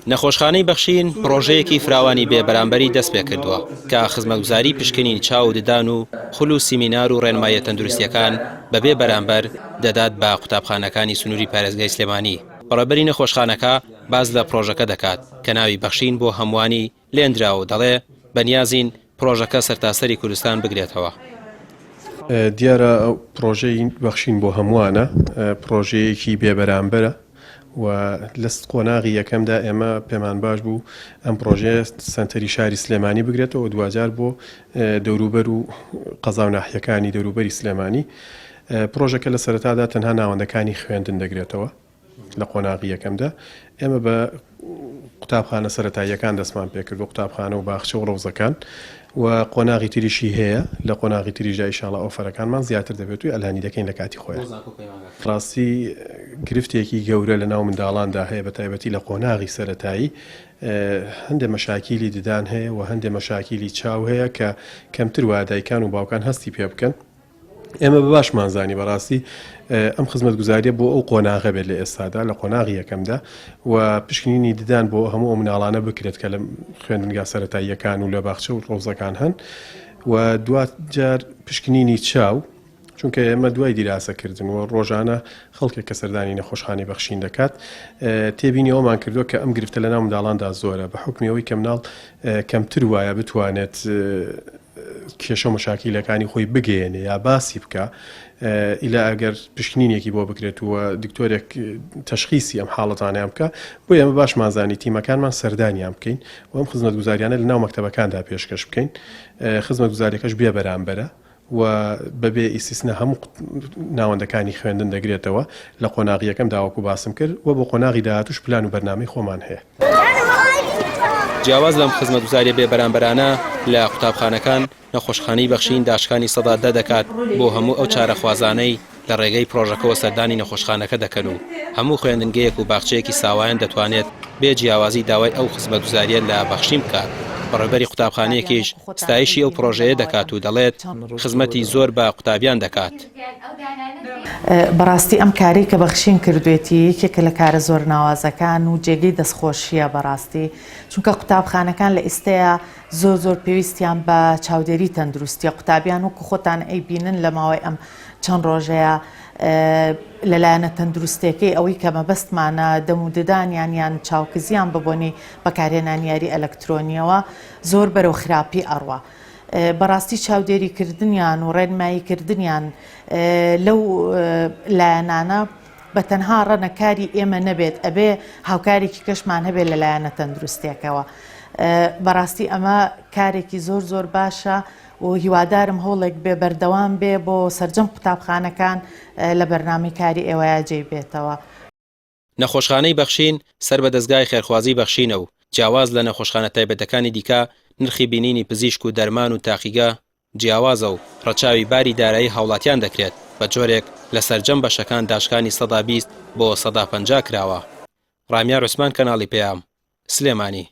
نەخۆشخانەی بەخشین پرۆژەیەکی فراوانی بێبەرامبەری دەست پێ کردووە کە خزمەتگوزاری پشکنینی چاو و ددان و خول و سیمینار و ڕێنمایە تەندروستیەکان بەبێ بەرامبەر دەدات بە قوتابخانەکانی سنووری پارێزگای سلێمانی. بەڕێبەری نەخۆشخانەکە باز لە پرۆژەکە دەکات کە ناوی بەخشین بۆ هەمووانی لێنراوە دەڵێ بەنیازین پرۆژەکە سەرتاسەری کوردستان بگرێتەوە. دیارە ئەو پرۆژەی بەخشین بۆ هەمووانە پرۆژەیەکی بێبەرامبەرە و لە قۆناغی یەکەمدا ئێمە پێمان باش بوو ئەم پرۆژەیە سەنتەری شاری سلێمانی بگرێتەوە دوجار بۆ دەوروبەر و قەزا و ناحیەکانی دەوروبەری سلێمانی. پرۆژەکە لە سەرەتادا تەنها ناوەندەکانی خوێندن دەگرێتەوە لە قۆناغی یەکەمدا. ئێمە بە قوتابخانە سەرەتاییەکان دەستمان پێکرد بۆ قوتابخانە و باخچە و ڕۆزەکان و قۆناغی تریشی هەیە لە قۆناغی تریژای ئینشاڵڵا ئۆفەرەکانمان زیاتر دەبێت و ئەلانی دەکەین لە کاتی خۆیان. ڕاستی گرفتێکی گەورە لە ناو منداڵاندا هەیە بە تایبەتی لە قۆناغی سەرەتایی هەندێک مەشاکیلی ددان هەیە و هەندێک مەشاکیلی چاو هەیە کە کەمتر وایە دایکان و باوکان هەستی پێ بکەن. ئێمە بەباشمانزانی بەڕاستی ئەم خزمەتگوزاریە بۆ ئەو قۆناغە بێت لە ئێستادا لە قۆناغی یەکەمدا و پشکنینی ددان بۆ هەموو ئەو مناڵانە بکرێت کە لە خوێندنگا سەرەتاییەکان و لە باخچە و ڕۆزەکان هەن و دوجار پشکنینی چاو چونکە ئێمە دوای دیراسەکردن و ڕۆژانە خەڵکێک کە سەردانی نەخۆشخانەی بەخشین دەکات تێبینی ئەومان کردووە کە ئەم گرفتە لە ناو منداڵاندا زۆرە بە حکمیەوەی کە مناڵ کەمتر وایە بتوانێت کێشە و مەشاکیلەکانی خۆی بگەێنێ یا باسی بکە ئیلا ئەگەر پشکنینێکی بۆ بکرێت و دکتۆرێک تەشخیصی ئەم حاڵەتانیان بکە بۆ ئێمە باشمانزانی تیمەکانمان سەردانیان بکەین و ئەم خزمەتگوزاریانە لە ناو مەکتەبەکاندا پێشکەش بکەین. خزمەتگوزاریەکەش بێ بەرامبەرە و بەبێ ئیسیسنە هەموو ناوەندەکانی خوێندن دەگرێتەوە لە قۆناغی یەکەم داواکو باسم کرد و بۆ قۆناغی داهاتوش پلان و بەرنامەی خۆمان هەیە. جیاواز لەم خزمەتگوزاریە بێبەرامبەرانە لە قوتابخانەکان نەخۆشخانەی بەخشین داشکانی سەدا دەکات بۆ هەموو ئەو چارەخوازانەی لە ڕێگەی پرۆژەکەەوە سەردانی نەخۆشخانەکە دەکەن و هەموو خوێندنگەیەک و باخچەیەکی ساوایان دەتوانێت بێ جیاوازی داوای ئەو خزمەتگوزاریە لە بەخشین بکات. بەڕێبەری قوتابخانەیەکیش ستایشی ئەو پرۆژەیە دەکات و دەڵێت خزمەتی زۆر بە قوتابیان دەکات. بەڕاستی ئەم کاری کە بەخشین کردوێتی یەکێکە لە کارە زۆر ناوازەکان و جێگەی دەستخۆشیە بەڕاستی چونکە قوتابخانەکان لە ئێستەیە زۆر پێویستیان بە چاودێری تەندروستیە قوتابیان وەکو خۆتان ئەیبینن لە ماوەی ئەم چەند ڕۆژەیە لەلایەنە تەندروستێکەی ئەوەی کە مەبەستمانە دەم و ددانیان یان چاوکزیان ببوونی بەکارهێنانی یاری ئەلەکترۆنیەوە زۆر بەرەو خراپی ئەڕوا. بەڕاستی چاودێریکردنیان و ڕێنماییکردنیان لەو لایەنانە بە تەنها ڕەنەکاری ئێمە نەبێت ئەبێ هاوکارێکی کەشمان هەبێت لەلایەنە تەندروستێکەوە. بەڕاستی ئەمە کارێکی زۆر باشە و هیوادارم هەوڵێک بێ بەردەوام بێ بۆ سەرجەم قوتابخانەکان لە بەرنامەی کاری ئێوەیە جێی بێتەوە. نەخۆشخانەی بەخشین سەر بە دەستگای خێرخوازی بەخشینە و جیاواز لە نەخۆشخانە تایبەتەکانی دیکە نرخی بینینی پزیشک و دەرمان و تاقیگە جیاوازە و ڕەچاوی باری دارایی هاوڵاتیان دەکرێت بە جۆرێک لە سەرجەم بەشەکان داشکانی 120 بۆ 150 کراوە. ڕامیار عوسمان کەناڵی پێام سلێمانی.